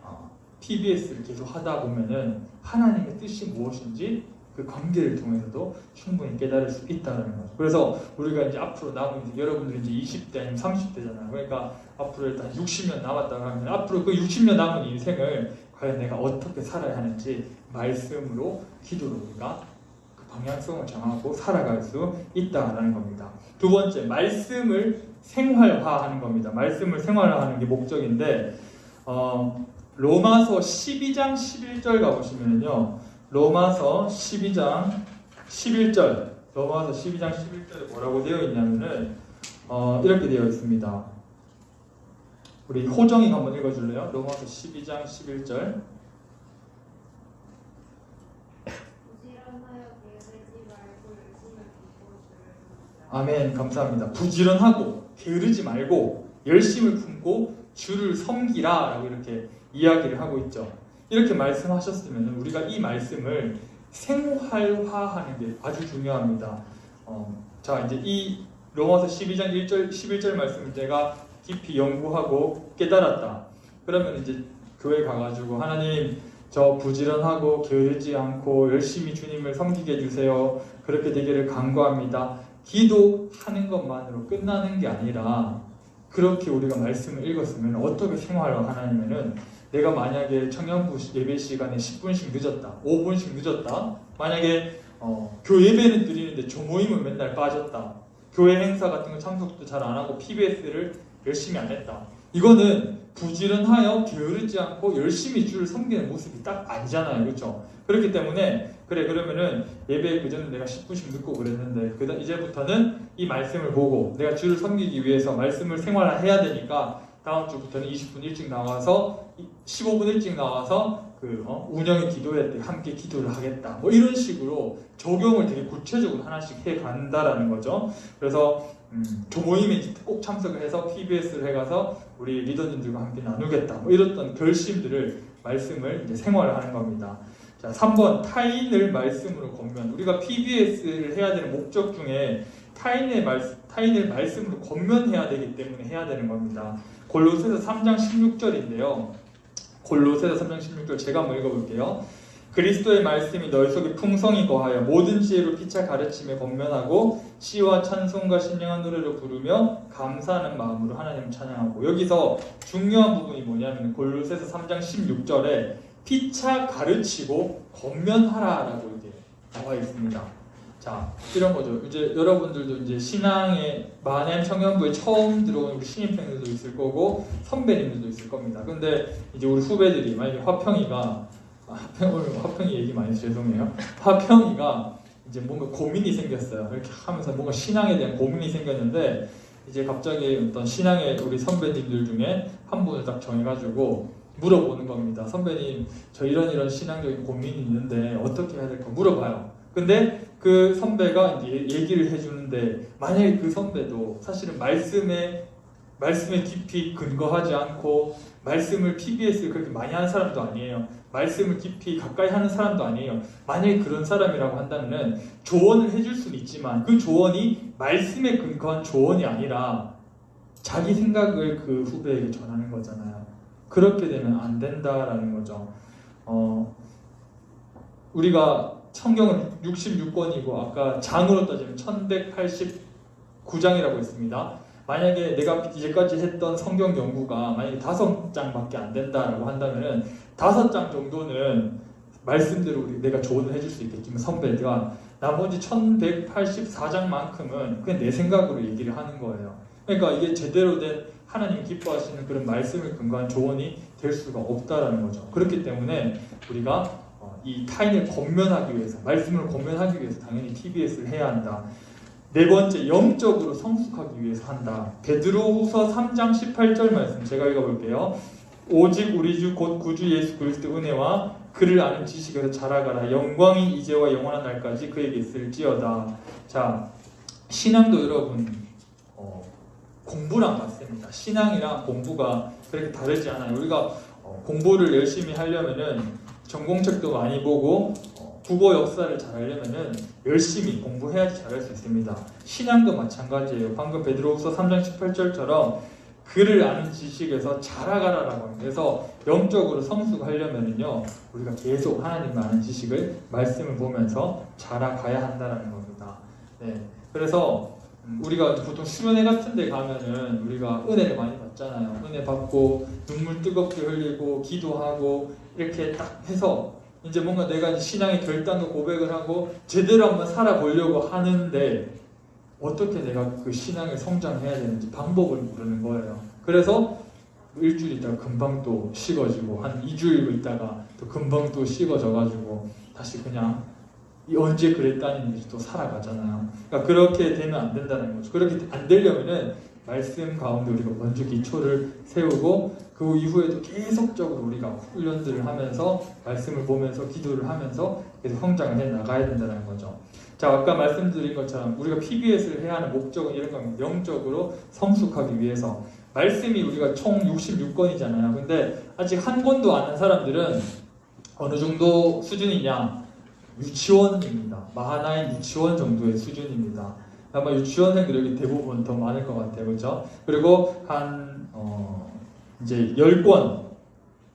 PBS를 계속 하다 보면은 하나님의 뜻이 무엇인지 그 관계를 통해서도 충분히 깨달을 수 있다는 거죠. 그래서 우리가 이제 앞으로 남은, 여러분들이 이제 20대 아니면 30대잖아요. 그러니까 앞으로 일단 60년 남았다고 하면 앞으로 그 60년 남은 인생을 과연 내가 어떻게 살아야 하는지 말씀으로, 기도로 우리가 그 방향성을 정하고 살아갈 수 있다라는 겁니다. 두 번째, 말씀을 생활화하는 겁니다. 말씀을 생활화하는 게 목적인데, 로마서 12장 11절 가보시면요, 로마서 12장 11절, 로마서 12장 11절에 뭐라고 되어 있냐면은 이렇게 되어 있습니다. 우리 호정이가 한번 읽어줄래요? 로마서 12장 11절. 아멘, 감사합니다. 부지런하고 게으르지 말고 열심을 품고 주를 섬기라 라고 이렇게 이야기를 하고 있죠. 이렇게 말씀하셨으면 우리가 이 말씀을 생활화하는 게 아주 중요합니다. 자, 이제 이 로마서 12장 1절, 11절 말씀을 제가 깊이 연구하고 깨달았다. 그러면 이제 교회 가가지고 하나님, 저 부지런하고 게으르지 않고 열심히 주님을 섬기게 해주세요. 그렇게 되기를 간구합니다. 기도하는 것만으로 끝나는 게 아니라, 그렇게 우리가 말씀을 읽었으면 어떻게 생활을 하냐면은, 내가 만약에 청년부 예배 시간에 10분씩 늦었다, 5분씩 늦었다, 만약에 교회 예배는 드리는데 조모임은 맨날 빠졌다, 교회 행사 같은 거 참석도 잘 안 하고 PBS를 열심히 안 했다, 이거는 부지런하여 게으르지 않고 열심히 주를 섬기는 모습이 딱 아니잖아요. 그렇죠? 그렇기 때문에 그래 그러면은 예배 그전에 내가 10분씩 듣고 그랬는데 이제부터는 이 말씀을 보고 내가 주를 섬기기 위해서 말씀을 생활해야 되니까 다음 주부터는 20분 일찍 나와서 15분 일찍 나와서 운영의 기도회 때 함께 기도를 하겠다. 뭐 이런 식으로 적용을 되게 구체적으로 하나씩 해 간다라는 거죠. 그래서 조모임에 꼭 참석을 해서 PBS를 해가서 우리 리더님들과 함께 나누겠다. 뭐 이랬던 결심들을 말씀을 이제 생활하는 겁니다. 자, 3번 타인을 말씀으로 권면. 우리가 PBS를 해야 되는 목적 중에 타인을 말씀으로 권면해야 되기 때문에 해야 되는 겁니다. 골로새서 3장 16절인데요. 골로새서 3장 16절 제가 한번 읽어볼게요. 그리스도의 말씀이 너희 속에 풍성히 거하여 모든 지혜로 피차 가르침에 권면하고 시와 찬송과 신령한 노래로 부르며 감사하는 마음으로 하나님을 찬양하고. 여기서 중요한 부분이 뭐냐면 골로새서 3장 16절에 피차 가르치고 권면하라라고 이제 나와 있습니다. 자, 이런 거죠. 이제 여러분들도 이제 신앙의 만행 청년부에 처음 들어온 우리 신입생들도 있을 거고 선배님들도 있을 겁니다. 근데 이제 우리 후배들이 만약에 오늘 화평이 얘기 많이 해서 죄송해요. 화평이가 이제 뭔가 고민이 생겼어요. 이렇게 하면서 뭔가 신앙에 대한 고민이 생겼는데 이제 갑자기 어떤 신앙의 우리 선배님들 중에 한 분을 딱 정해가지고 물어보는 겁니다. 선배님, 저 이런 신앙적인 고민이 있는데 어떻게 해야 될까 물어봐요. 근데 그 선배가 이제 얘기를 해주는데 만약에 그 선배도 사실은 말씀에 깊이 근거하지 않고 말씀을 PBS를 그렇게 많이 하는 사람도 아니에요. 말씀을 깊이 가까이 하는 사람도 아니에요. 만약에 그런 사람이라고 한다면 조언을 해줄 수는 있지만 그 조언이 말씀에 근거한 조언이 아니라 자기 생각을 그 후배에게 전하는 거잖아요. 그렇게 되면 안 된다라는 거죠. 우리가 성경은 66권이고 아까 장으로 따지면 1189장이라고 있습니다. 만약에 내가 이제까지 했던 성경 연구가 만약에 5장밖에 안 된다라고 한다면은 5장 정도는 말씀대로 내가 조언을 해줄 수 있겠지만 선배가 나머지 1184장만큼은 그냥 내 생각으로 얘기를 하는 거예요. 그러니까 이게 제대로 된 하나님 기뻐하시는 그런 말씀을 근거한 조언이 될 수가 없다라는 거죠. 그렇기 때문에 우리가 이 타인을 권면하기 위해서, 말씀을 권면하기 위해서 당연히 TBS를 해야 한다. 네 번째, 영적으로 성숙하기 위해서 한다. 베드로후서 3장 18절 말씀 제가 읽어볼게요. 오직 우리 주 곧 구주 예수 그리스도 은혜와 그를 아는 지식에서 자라가라. 영광이 이제와 영원한 날까지 그에게 있을지어다. 자, 신앙도 여러분 공부랑 같습니다. 신앙이랑 공부가 그렇게 다르지 않아요. 우리가 공부를 열심히 하려면은 전공책도 많이 보고 국어 역사를 잘하려면은 열심히 공부해야지 잘할 수 있습니다. 신앙도 마찬가지예요. 방금 베드로후서 3장 18절처럼 그를 아는 지식에서 자라가라라고 합니다. 그래서 영적으로 성숙하려면은요 우리가 계속 하나님을 아는 지식을 말씀을 보면서 자라가야 한다는 겁니다. 네, 그래서 우리가 보통 수련회 같은 데 가면은 우리가 은혜를 많이 받잖아요. 은혜 받고 눈물 뜨겁게 흘리고 기도하고 이렇게 딱 해서 이제 뭔가 내가 신앙의 결단과 고백을 하고 제대로 한번 살아보려고 하는데 어떻게 내가 그 신앙을 성장해야 되는지 방법을 모르는 거예요. 그래서 일주일 있다가 금방 또 식어지고 한 2주일 있다가 또 금방 또 식어져가지고 다시 그냥 언제 그랬다는 일이 또 살아가잖아요. 그러니까 그렇게 되면 안 된다는 거죠. 그렇게 안 되려면은 말씀 가운데 우리가 먼저 기초를 세우고 그 이후에도 계속적으로 우리가 훈련들을 하면서 말씀을 보면서 기도를 하면서 계속 성장을 해 나가야 된다는 거죠. 자, 아까 말씀드린 것처럼 우리가 PBS를 해야 하는 목적은 이런 겁니다. 영적으로 성숙하기 위해서. 말씀이 우리가 총 66권이잖아요. 근데 아직 한 권도 안 한 사람들은 어느 정도 수준이냐? 유치원입니다. 마하나인 유치원 정도의 수준입니다. 아마 유치원생들이 여기 대부분 더 많을 것 같아요. 그렇죠? 그리고 한 이제 10권,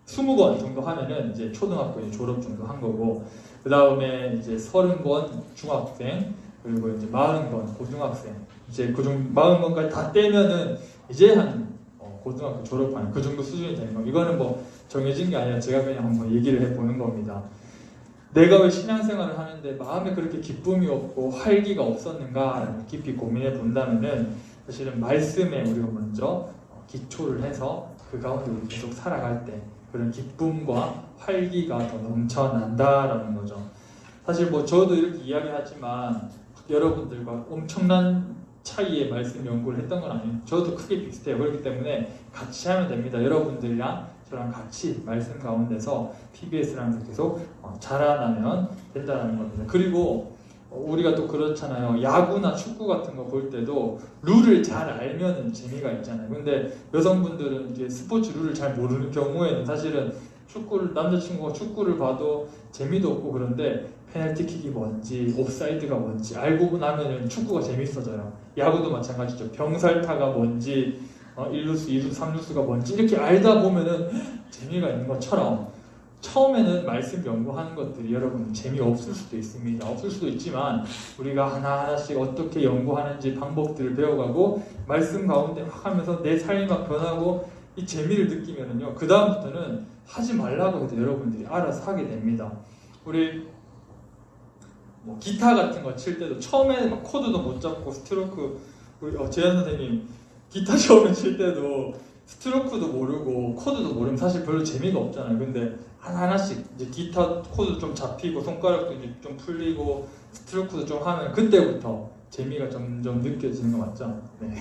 20권 정도 하면은 이제 초등학교 졸업 정도 한 거고, 그 다음에 이제 30권 중학생, 그리고 이제 40권 고등학생, 이제 그 정도 40권까지 다 떼면은 이제 한 고등학교 졸업하는 그 정도 수준이 되는 겁니다. 이거는 뭐 정해진 게 아니라 제가 그냥 한번 얘기를 해보는 겁니다. 내가 왜 신앙생활을 하는데 마음에 그렇게 기쁨이 없고 활기가 없었는가 깊이 고민해 본다면은 사실은 말씀에 우리가 먼저 기초를 해서 그 가운데 우리 계속 살아갈 때 그런 기쁨과 활기가 더 넘쳐난다라는 거죠. 사실 뭐 저도 이렇게 이야기하지만 여러분들과 엄청난 차이의 말씀 연구를 했던 건 아니에요. 저도 크게 비슷해요. 그렇기 때문에 같이 하면 됩니다. 여러분들이랑 저랑 같이 말씀 가운데서 PBS랑 계속 자라나면 된다는 겁니다. 그리고 우리가 또 그렇잖아요. 야구나 축구 같은 거 볼 때도 룰을 잘 알면은 재미가 있잖아요. 근데 여성분들은 이제 스포츠 룰을 잘 모르는 경우에는 사실은 남자친구가 축구를 봐도 재미도 없고 그런데 페널티킥이 뭔지 옵사이드가 뭔지 알고 나면은 축구가 재밌어져요. 야구도 마찬가지죠. 병살타가 뭔지 1루수, 2루수, 3루수가 뭔지 이렇게 알다 보면은 재미가 있는 것처럼 처음에는 말씀 연구하는 것들이 여러분 재미없을 수도 있습니다. 없을 수도 있지만 우리가 하나하나씩 어떻게 연구하는지 방법들을 배워가고 말씀 가운데 막 하면서 내 삶이 막 변하고 이 재미를 느끼면은요, 그 다음부터는 하지 말라고 해도 여러분들이 알아서 하게 됩니다. 우리 뭐 기타 같은 거 칠 때도 처음에는 막 코드도 못 잡고 스트로크, 우리 재현 선생님 기타 처음에 칠 때도 스트로크도 모르고 코드도 모르면 사실 별로 재미가 없잖아요. 근데 하나하나씩 이제 기타 코드 좀 잡히고 손가락도 이제 좀 풀리고 스트로크도 좀 하면 그때부터 재미가 점점 느껴지는 거 맞죠? 네,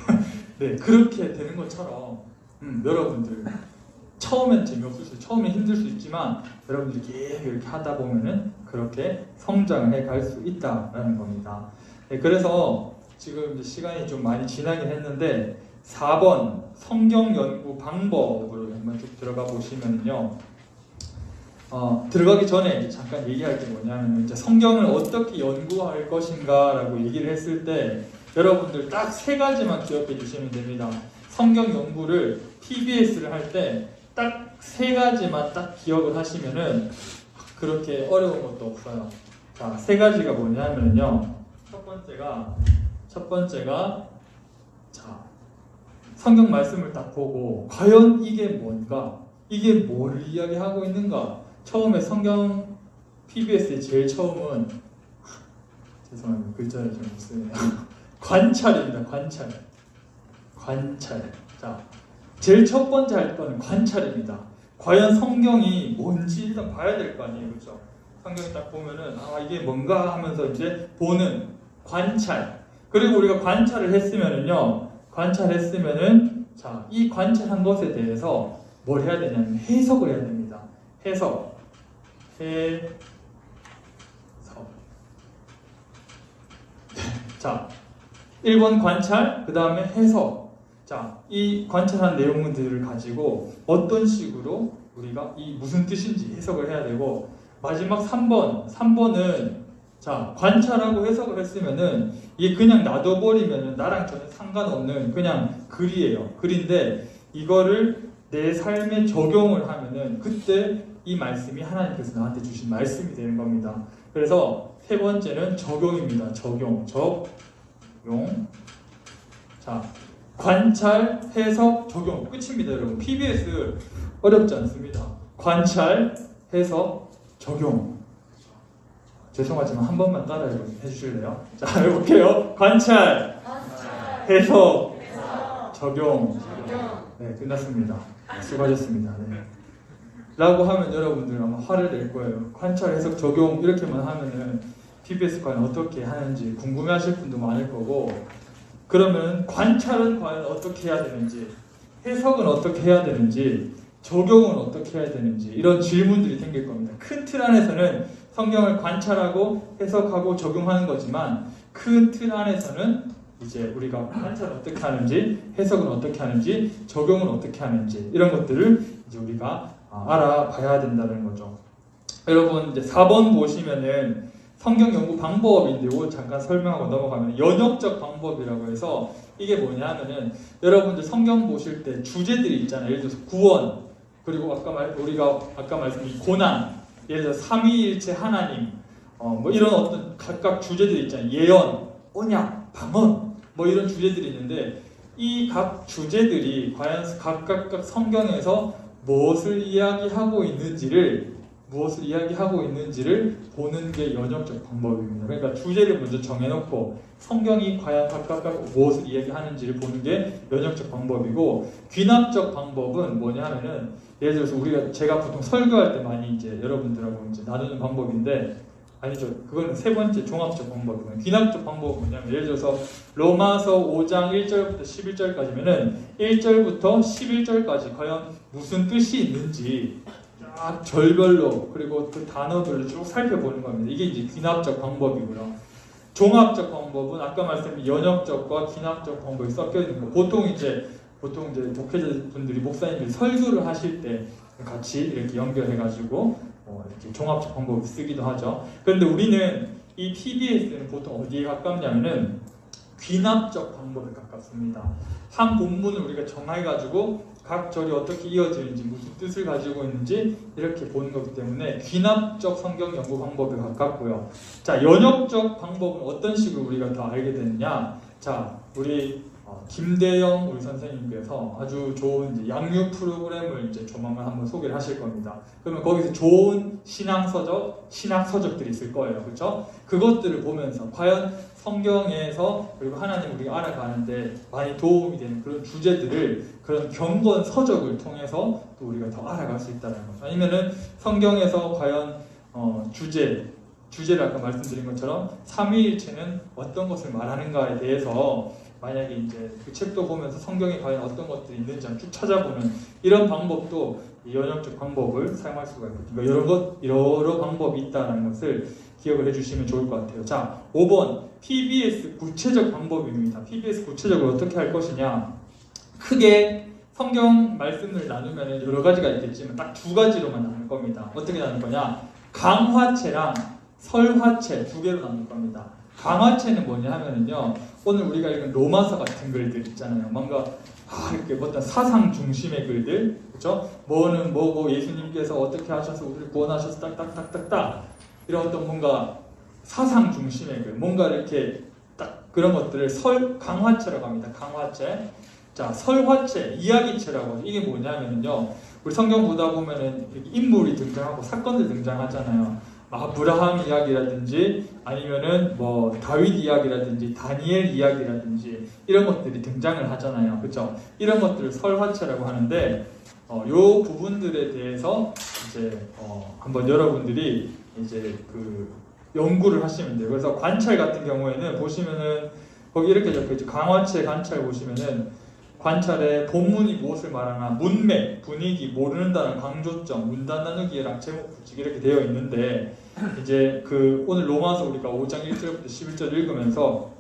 네, 그렇게 되는 것처럼 여러분들 처음엔 재미없을 수, 처음엔 힘들 수 있지만 여러분들이 계속 이렇게 하다 보면은 그렇게 성장을 해갈 수 있다라는 겁니다. 네, 그래서 지금 이제 시간이 좀 많이 지나긴 했는데 4번 성경 연구 방법으로 한번 쭉 들어가 보시면요. 들어가기 전에 이제 잠깐 얘기할 게 뭐냐면 이제 성경을 어떻게 연구할 것인가라고 얘기를 했을 때 여러분들 딱 3가지만 기억해 주시면 됩니다. 성경 연구를 PBS를 할 때 딱 3가지만 딱 기억을 하시면은 그렇게 어려운 것도 없어요. 자, 3가지가 뭐냐면요. 첫 번째가 자, 성경 말씀을 딱 보고 과연 이게 뭔가, 이게 뭘 이야기하고 있는가. 처음에 성경 PBS의 제일 처음은 죄송합니다. 글자를 좀 쓰네요. 관찰입니다. 관찰. 자, 제일 첫 번째 할 거는 관찰입니다. 과연 성경이 뭔지 일단 봐야 될 거 아니에요, 그렇죠? 성경을 딱 보면은 이게 뭔가 하면서 이제 보는 관찰. 그리고 우리가 관찰을 했으면은요, 자, 이 관찰한 것에 대해서 뭘 해야 되냐면 해석을 해야 됩니다. 해석. 자, 1번 관찰, 그 다음에 해석. 자, 이 관찰한 내용들을 가지고 어떤 식으로 우리가 이 무슨 뜻인지 해석을 해야 되고, 마지막 3번은 자, 관찰하고 해석을 했으면은 이게 그냥 놔둬버리면은 나랑 전혀 상관없는 그냥 글이에요. 글인데 이거를 내 삶에 적용을 하면은 그때 이 말씀이 하나님께서 나한테 주신 말씀이 되는 겁니다. 그래서 3번째는 적용입니다. 적용. 자, 관찰, 해석, 적용. 끝입니다, 여러분. PBS 어렵지 않습니다. 관찰, 해석, 적용. 죄송하지만 한 번만 따라해 주실래요? 자, 해볼게요. 관찰, 해석, 적용. 네, 끝났습니다. 수고하셨습니다. 네. 라고 하면 여러분들 아마 화를 낼 거예요. 관찰, 해석, 적용 이렇게만 하면은 PBS 과연 어떻게 하는지 궁금해하실 분도 많을 거고, 그러면 관찰은 과연 어떻게 해야 되는지, 해석은 어떻게 해야 되는지, 적용은 어떻게 해야 되는지 이런 질문들이 생길 겁니다. 큰 틀 안에서는 성경을 관찰하고 해석하고 적용하는 거지만 큰 틀 안에서는 이제 우리가 관찰을 어떻게 하는지, 해석은 어떻게 하는지, 적용은 어떻게 하는지 이런 것들을 이제 우리가 알아봐야 된다는 거죠. 여러분 이제 4번 보시면은 성경 연구 방법인데 이거 잠깐 설명하고 넘어가면 연역적 방법이라고 해서 이게 뭐냐 하면은 여러분들 성경 보실 때 주제들이 있잖아요. 예를 들어서 구원, 그리고 우리가 아까 말씀드린 고난, 예를 들어 삼위일체 하나님, 뭐 이런 어떤 각각 주제들이 있잖아요. 예언, 언약, 방언, 뭐 이런 주제들이 있는데 이 각 주제들이 과연 각각 성경에서 무엇을 이야기하고 있는지를 무엇을 이야기하고 있는지를 보는 게 연역적 방법입니다. 그러니까 주제를 먼저 정해놓고 성경이 과연 각각 무엇을 이야기하는지를 보는 게 연역적 방법이고, 귀납적 방법은 뭐냐 하면은, 예를 들어서 제가 보통 설교할 때 많이 이제 여러분들하고 이제 나누는 방법인데, 아니죠. 그건 세 번째 종합적 방법이고요. 귀납적 방법은 뭐냐면, 예를 들어서 로마서 5장 1절부터 11절까지면은 1절부터 11절까지 과연 무슨 뜻이 있는지 쫙 절별로, 그리고 그 단어들을 쭉 살펴보는 겁니다. 이게 이제 귀납적 방법이고요. 종합적 방법은 아까 말씀드린 연역적과 귀납적 방법이 섞여 있는 거. 보통 이제 목회자분들이, 목사님들이 설교를 하실 때 같이 이렇게 연결해가지고 이렇게 종합적 방법을 쓰기도 하죠. 그런데 우리는 이 PBS는 보통 어디에 가깝냐면은 귀납적 방법에 가깝습니다. 한 본문을 우리가 정해가지고 각 절이 어떻게 이어지는지, 무슨 뜻을 가지고 있는지 이렇게 보는 거기 때문에 귀납적 성경 연구 방법에 가깝고요. 자, 연역적 방법은 어떤 식으로 우리가 더 알게 되느냐? 자, 우리 김대영 우리 선생님께서 아주 좋은 이제 양육 프로그램을 이제 조만간 한번 소개를 하실 겁니다. 그러면 거기서 좋은 신학서적들이 있을 거예요. 그렇죠? 그것들을 보면서 과연 성경에서, 그리고 하나님 우리가 알아가는데 많이 도움이 되는 그런 주제들을, 그런 경건 서적을 통해서 또 우리가 더 알아갈 수 있다는 거죠. 아니면은 성경에서 과연 주제를 아까 말씀드린 것처럼 삼위일체는 어떤 것을 말하는가에 대해서 만약에 이제 그 책도 보면서 성경에 과연 어떤 것들이 있는지 쭉 찾아보는 이런 방법도 연역적 방법을 사용할 수가 있거든요. 여러 방법이 있다는 것을 기억을 해주시면 좋을 것 같아요. 자, 5번 PBS 구체적 방법입니다. PBS 구체적으로 어떻게 할 것이냐? 크게 성경 말씀을 나누면 여러 가지가 있겠지만 딱 두 가지로만 나눌 겁니다. 어떻게 나눌 거냐? 강화체랑 설화체 두 개로 나눌 겁니다. 강화체는 뭐냐 하면은요, 오늘 우리가 읽은 로마서 같은 글들 있잖아요. 뭔가 이렇게 어떤 사상 중심의 글들, 그렇죠? 뭐는 뭐고 예수님께서 어떻게 하셔서 우리를 구원하셔서 딱딱딱딱딱 이런 어떤 뭔가 사상 중심의 글, 뭔가 이렇게 딱 그런 것들을 강화체라고 합니다. 강화체. 자, 설화체, 이야기체라고 하죠. 이게 뭐냐면요, 우리 성경 보다 보면은 인물이 등장하고 사건들 등장하잖아요. 아브라함 이야기라든지 아니면은 뭐 다윗 이야기라든지 다니엘 이야기라든지 이런 것들이 등장을 하잖아요. 그렇죠? 이런 것들을 설화체라고 하는데 요 부분들에 대해서 이제 한번 여러분들이 이제 그 연구를 하시면 돼요. 그래서 관찰 같은 경우에는 보시면은 거기 이렇게 적혀있죠. 강화체 관찰 보시면은 관찰에 본문이 무엇을 말하나, 문맥, 분위기, 모르는 단어, 강조점, 문단 나누기랑 제목 붙이기 이렇게 되어 있는데, 이제 그 오늘 로마서 우리가 5장 1절부터 11절 읽으면서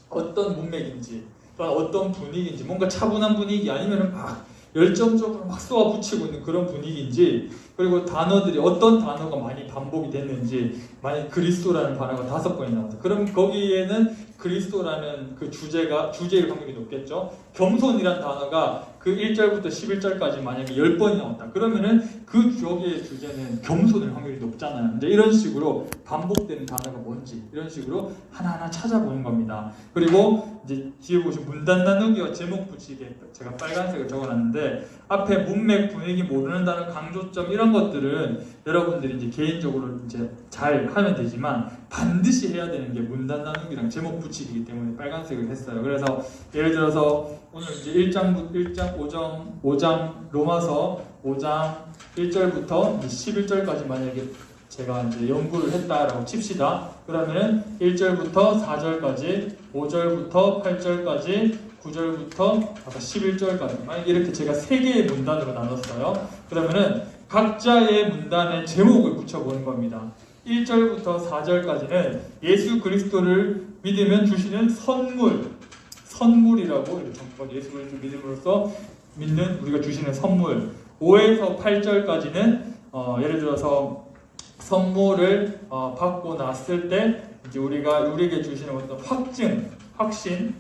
어떤 문맥인지, 또는 어떤 분위기인지, 뭔가 차분한 분위기 아니면은 막 열정적으로 막 쏘아붙이고 있는 그런 분위기인지, 그리고 단어들이 어떤 단어가 많이 반복이 됐는지, 만약 그리스도라는 단어가 5번이 나왔다. 그럼 거기에는 그리스도라는 그 주제일 확률이 높겠죠. 겸손이란 단어가 그 1절부터 11절까지 만약에 10번이 나왔다. 그러면은 그 여기의 주제는 겸손일 확률이 높잖아요. 이제 이런 식으로 반복되는 단어가 뭔지 이런 식으로 하나하나 찾아보는 겁니다. 그리고 이제 뒤에 보시면 문단 나누기와 제목 붙이기, 제가 빨간색을 적어놨는데 앞에 문맥, 분위기, 모르는 단어, 강조점 이런 것들은 여러분들이 이제 개인적으로 이제 잘 하면 되지만 반드시 해야 되는 게 문단 나누기랑 제목 붙이기이기 때문에 빨간색을 했어요. 그래서 예를 들어서 오늘 이제 5장 로마서 5장 1절부터 11절까지 만약에 제가 이제 연구를 했다라고 칩시다. 그러면 1절부터 4절까지, 5절부터 8절까지, 9절부터 아까 11절까지 만약에 이렇게 제가 3개의 문단으로 나눴어요. 그러면은 각자의 문단에 제목을 붙여보는 겁니다. 1절부터 4절까지는 예수 그리스도를 믿으면 주시는 선물이라고 이렇게 적고, 예수 그리스도 믿음으로써 믿는 우리가 주시는 선물. 5에서 8절까지는 예를 들어서 선물을 받고 났을 때 이제 우리에게 주시는 어떤 확신,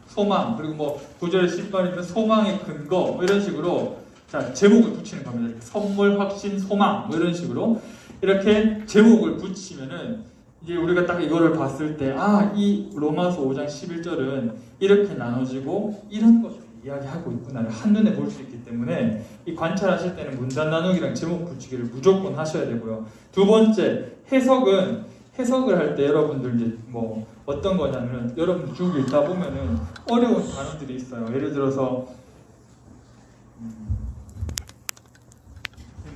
소망, 그리고 뭐 9절 10절이면 소망의 근거 뭐 이런 식으로 자 제목을 붙이는 겁니다. 선물, 확신, 소망 뭐 이런 식으로 이렇게 제목을 붙이면은 이제 우리가 딱 이거를 봤을 때 이 로마서 5장 11절은 이렇게 나눠지고 이런 것을 이야기하고 있구나를 한눈에 볼 수 있기 때문에 이 관찰하실 때는 문단 나누기랑 제목 붙이기를 무조건 하셔야 되고요. 두 번째, 해석을 할 때 여러분들 이제 뭐 어떤 거냐면 여러분 쭉 읽다 보면은 어려운 단어들이 있어요. 예를 들어서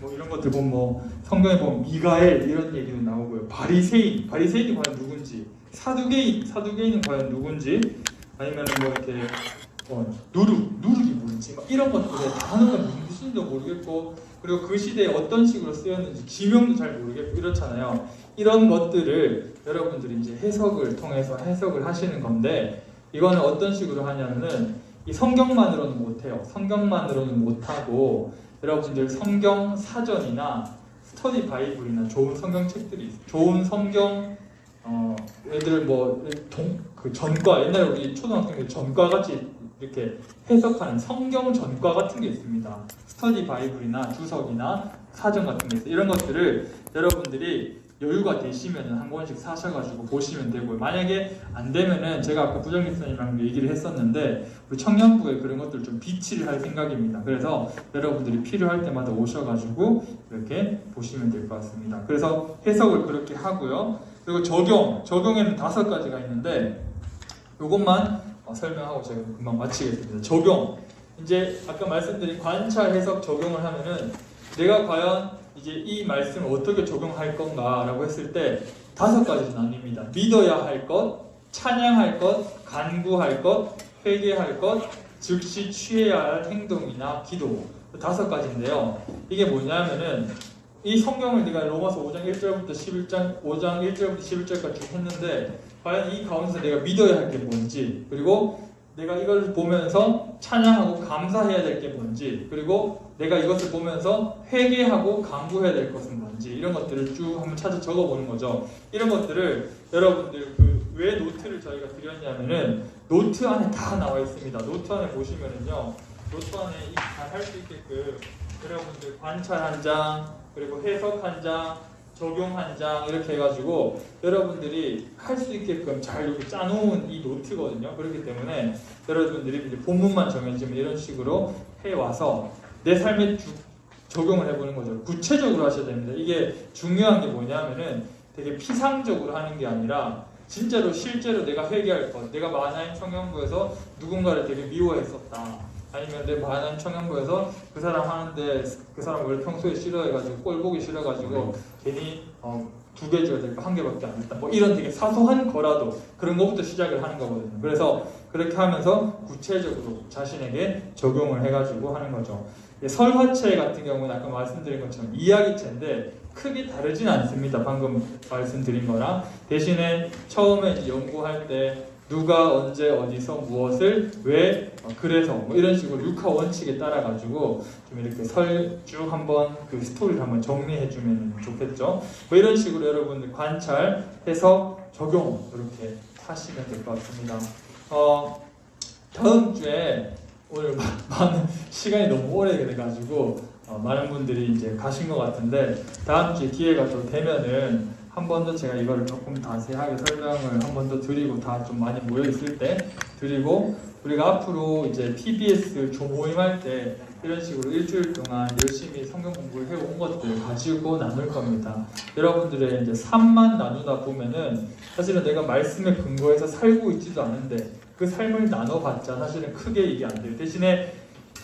뭐 이런 것들 보면 뭐 성경에 보면 미가엘 이런 얘기도 나오고요. 바리새인이 과연 누군지, 사두개인은 과연 누군지, 아니면 뭐 이렇게 누룩이 뭔지 막 이런 것들에 단어가 무슨지도 모르겠고, 그리고 그 시대에 어떤 식으로 쓰였는지 지명도 잘 모르겠고 이렇잖아요. 이런 것들을 여러분들이 이제 해석을 통해서 해석을 하시는 건데, 이거는 어떤 식으로 하냐면은 이 성경만으로는 못해요. 성경만으로는 못하고 여러분들 성경 사전이나 스터디 바이블이나 좋은 성경책들이 있어요. 좋은 성경 애들 그 전과, 옛날에 우리 초등학생 때 전과 같이 이렇게 해석하는 성경 전과 같은 게 있습니다. 스터디 바이블이나 주석이나 사전 같은 게 있어요. 이런 것들을 여러분들이 여유가 되시면 한 권씩 사셔가지고 보시면 되고요. 만약에 안 되면은 제가 아까 부장님사님이랑 얘기를 했었는데 우리 청년부에 그런 것들을 좀 비치를 할 생각입니다. 그래서 여러분들이 필요할 때마다 오셔가지고 이렇게 보시면 될 것 같습니다. 그래서 해석을 그렇게 하고요. 그리고 적용에는 5가지가 있는데 이것만 설명하고 제가 금방 마치겠습니다. 적용. 이제 아까 말씀드린 관찰, 해석, 적용을 하면은 내가 과연 이제 이 말씀을 어떻게 적용할 건가라고 했을 때 5가지로 나뉩니다. 믿어야 할 것, 찬양할 것, 간구할 것, 회개할 것, 즉시 취해야 할 행동이나 기도. 5가지인데요. 이게 뭐냐면은 이 성경을 내가 로마서 5장 1절부터 5장 1절부터 11절까지 쭉 했는데 과연 이 가운데서 내가 믿어야 할 게 뭔지, 그리고 내가 이걸 보면서 찬양하고 감사해야 될 게 뭔지, 그리고 내가 이것을 보면서 회개하고 간구해야 될 것은 뭔지, 이런 것들을 쭉 한번 찾아 적어보는 거죠. 이런 것들을 여러분들 왜 노트를 저희가 드렸냐면은 노트 안에 다 나와 있습니다. 노트 안에 보시면은요, 노트 안에 잘 할 수 있게끔 여러분들 관찰 한 장, 그리고 해석 한 장, 적용 한 장 이렇게 해가지고 여러분들이 할 수 있게끔 잘 이렇게 짜놓은 이 노트거든요. 그렇기 때문에 여러분들이 이제 본문만 정해지면 이런 식으로 해와서 내 삶에 적용을 해보는 거죠. 구체적으로 하셔야 됩니다. 이게 중요한 게 뭐냐면은 되게 피상적으로 하는 게 아니라 진짜로 실제로 내가 회개할 것, 내가 마하나임 청년부에서 누군가를 되게 미워했었다, 아니면 내 마하나임 청년부에서 그 사람 하는데 그 사람 원래 평소에 싫어해가지고 꼴 보기 싫어가지고 괜히 2개 줘야 될 거 1개밖에 안 했다, 뭐 이런 되게 사소한 거라도 그런 것부터 시작을 하는 거거든요. 그래서 그렇게 하면서 구체적으로 자신에게 적용을 해가지고 하는 거죠. 설화체 같은 경우는 아까 말씀드린 것처럼 이야기체인데 크게 다르진 않습니다. 방금 말씀드린 거랑. 대신에 처음에 이제 연구할 때 누가 언제 어디서 무엇을 왜 그래서 뭐 이런 식으로 육하 원칙에 따라 가지고 좀 이렇게 쭉 한번 그 스토리를 한번 정리해 주면 좋겠죠. 뭐 이런 식으로 여러분들 관찰, 해석, 적용 이렇게 하시면 될 것 같습니다. 다음 주에 오늘 많은 시간이 너무 오래 돼가지고 많은 분들이 이제 가신 것 같은데 다음 주에 기회가 또 되면은 한 번 더 제가 이거를 조금 자세하게 설명을 한 번 더 드리고 다 좀 많이 모여 있을 때 드리고, 우리가 앞으로 이제 PBS 조모임할 때 이런 식으로 일주일 동안 열심히 성경 공부를 해온 것들 가지고 나눌 겁니다. 여러분들의 이제 삶만 나누다 보면은 사실은 내가 말씀에 근거해서 살고 있지도 않은데 그 삶을 나눠봤자 사실은 크게 이게 안 돼요. 대신에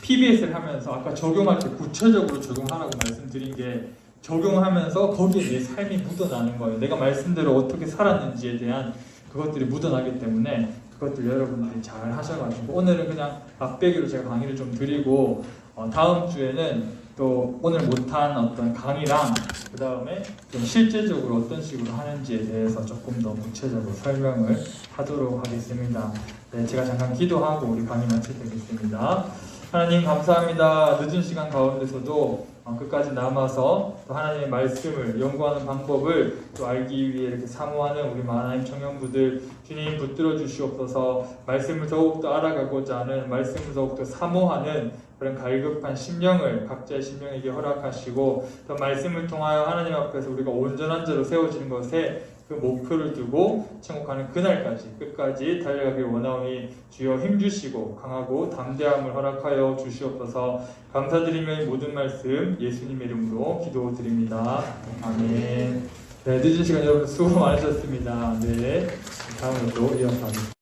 PBS를 하면서 아까 적용할 때 구체적으로 적용하라고 말씀드린 게 적용하면서 거기에 내 삶이 묻어나는 거예요. 내가 말씀대로 어떻게 살았는지에 대한 그것들이 묻어나기 때문에 그것들 여러분들이 잘 하셔가지고 오늘은 그냥 맛배기로 제가 강의를 좀 드리고 다음 주에는 또 오늘 못한 어떤 강의랑 그 다음에 좀 실제적으로 어떤 식으로 하는지에 대해서 조금 더 구체적으로 설명을 하도록 하겠습니다. 네, 제가 잠깐 기도하고 우리 강의 마치겠습니다. 하나님 감사합니다. 늦은 시간 가운데서도 끝까지 남아서 또 하나님의 말씀을 연구하는 방법을 또 알기 위해 이렇게 사모하는 우리 하나님 청년부들 주님 붙들어 주시옵소서. 말씀을 더욱더 알아가고자 하는, 말씀을 더욱더 사모하는 그런 갈급한 심령을 각자의 심령에게 허락하시고 또 말씀을 통하여 하나님 앞에서 우리가 온전한 자로 세워지는 것에 그 목표를 두고 천국 가는 그날까지 끝까지 달려가길 원하오니 주여 힘주시고 강하고 담대함을 허락하여 주시옵소서. 감사드리며 이 모든 말씀 예수님의 이름으로 기도드립니다. 아멘. 네, 늦은 시간 여러분 수고 많으셨습니다. 네, 다음으로 또 이어서 하겠습니다.